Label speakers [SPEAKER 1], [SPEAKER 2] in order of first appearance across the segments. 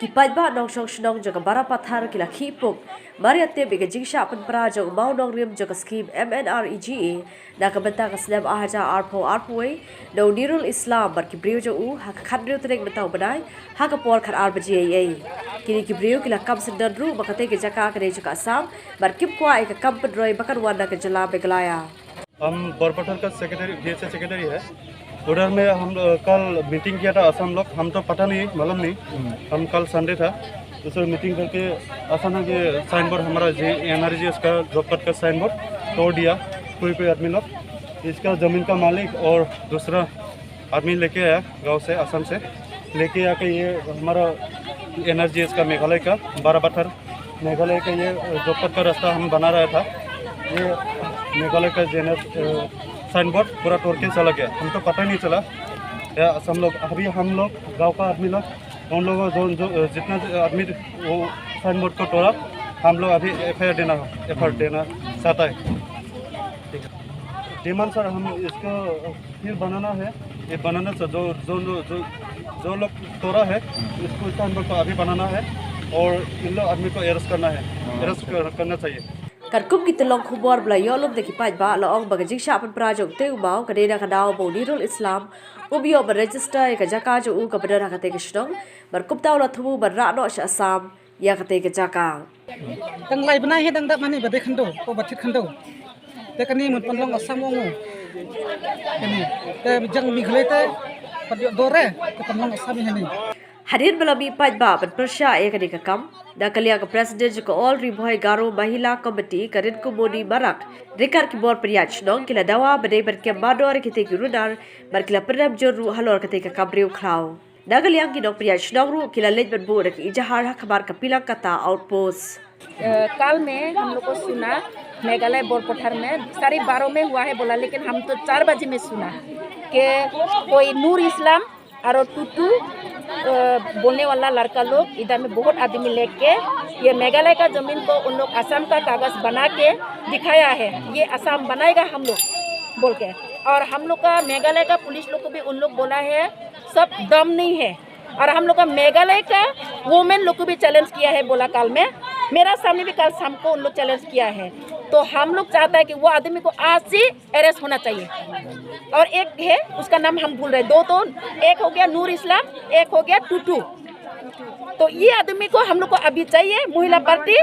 [SPEAKER 1] Kipadba nong song shnong jaga barapathar kila khipuk mariate bega jingsha penpra jog mau nong rim jaga scheme MNREGA nakabenta ka slam ahaja arpoi no nirul Islam bar kibriyo jo u hak khadriyo trek betau badai hak por khar RBGA kini kibriyo kila kam sendan ru bakate ke jaka kare juga asam bar kip kwa ek kam pedroi bakar wanda ke jala beglaya
[SPEAKER 2] हम बोरपठार का secretary DSA secretary है। उधर में हम कल meeting किया था असम लोग, हम तो पता नहीं मालूम नहीं, हम कल संडे था उसमें मीटिंग करके असम के साइन बोर्ड हमारा NRG का जॉब कट का साइन बोर्ड तोड़ दिया। कोई आदमी लोग इसका ज़मीन का मालिक और दूसरा आदमी लेके आया गांव से असम से लेके आके ये हमारा NRG का मेघालय का बारापत्थर मेघालय का ये जॉब कट का रास्ता हम बना रहा था। ये मेघालय का साइन बोर्ड पूरा तोड़ के चला गया, हम तो पता नहीं चला। हम लोग अभी हम लोग गांव का आदमी लोग उन लोगों जो जितना आदमी वो साइन बोर्ड को तोड़ा हम लोग अभी FIR देना चाहता है। ठीक है डिमांड सर, हम इसको फिर बनाना है, ये बनाना सर जो लोग तोड़ा है इसको साइन बोर्ड को अभी बनाना है और इन लोग आदमी को अरेस्ट करना है, अरेस्ट करना चाहिए।
[SPEAKER 1] Karkum kita long kubor belayolum deki pajba laong bagajik syapan prajong te umau kadena kadau bo nirul Islam ubio berregister ke jaka jo u kebenar kate ke shnong berkup tau la thubu berra no sha asam ya kate ke jaka
[SPEAKER 3] tang lai bana he dang da mani bade khando ko bathit khando te kani mun pandong asam ngo kani te jang miglai te padyo dore te pandong asam he ni
[SPEAKER 1] Hadir belami pajba berpersya ek di kam dakalia ke presiden ko all riboy garo mahila committee karin ko moni barak rekar ki bor priyaj nong kila dawa bade berke mador kite ki runar bar kila pernam joru halor kite ka kabriu khrau dagaliang ki dok priyaj nong ru kila lej ber bor ki ijahar khabar ka pilang kata outpost
[SPEAKER 4] कल में हम लोग को सुना मेघालय बोरपठार में 12:30 में हुआ है बोला, लेकिन हम तो 4 बजे में सुना कि कोई नूर इस्लाम और टूटू बोलने वाला लड़का लोग इधर में बहुत आदमी लेके ये मेघालय का ज़मीन को उन लोग असम का कागज़ बना के दिखाया है, ये असम बनाएगा हम लोग बोल के। और हम लोग का मेघालय का पुलिस लोग को भी उन लोग बोला है सब दम नहीं है। और हम लोग का मेघालय का वुमेन लोग को भी चैलेंज किया है बोला, काल में मेरा सामने भी कल शाम को उन लोग चैलेंज किया है। तो हम लोग चाहता है कि वो आदमी को आज से अरेस्ट होना चाहिए। और एक है उसका नाम हम भूल रहे, दो तो एक हो गया नूर इस्लाम, एक हो गया टूटू। तो ये आदमी को हम लोग को अभी चाहिए। महिला पार्टी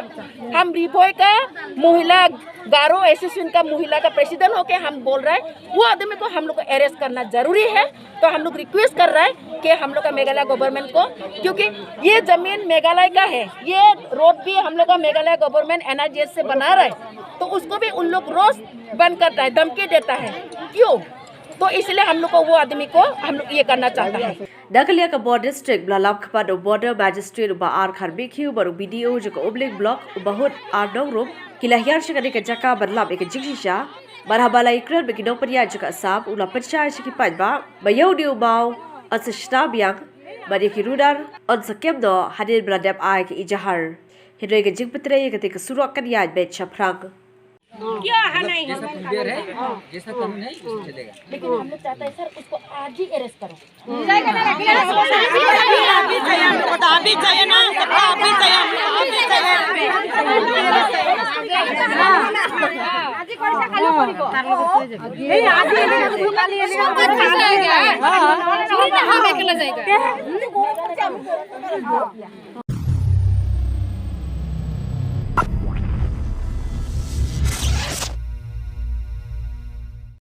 [SPEAKER 4] हम रिबोय का महिला गारो एसोसिएशन का महिला का प्रेसिडेंट होके हम बोल रहे हैं वो आदमी को हम लोग को अरेस्ट करना जरूरी है। तो हम लोग रिक्वेस्ट कर रहे हैं कि हम लोग का मेघालय गवर्नमेंट को, क्योंकि ये जमीन मेघालय का है, ये रोड भी हम लोग का मेघालय गवर्नमेंट NRGS से बना रहा है, तो उसको भी उन लोग रोज बंद करता है, धमकी देता है। क्यों? तो इसलिए हम लोग को वो आदमी को हम लोग ये करना चाहता है।
[SPEAKER 1] Dakalia ka board district belalam kepada border magistrate uba ar kharbekhiu baru BDO juga oblik block ubahut ar dongrum kilahiar shikade ke jaka berlam ek jiksha barhabala ikrar beki dong peria juga asap ula percaya shiki pajba bayau di ubau asishna biang bari ki rudar on sakem do hadir beladap ai ke ijahar hidoi ke jing petre ke te surak kan ya bet chaprang
[SPEAKER 4] क्या है नहीं
[SPEAKER 3] जैसा कानून है जैसा कानून है उसमें चलेगा,
[SPEAKER 4] लेकिन हम लोग चाहते हैं सर उसको आज ही अरेस्ट करो।
[SPEAKER 5] अभी चाहिए ना, अभी चाहिए,
[SPEAKER 4] अभी चाहिए।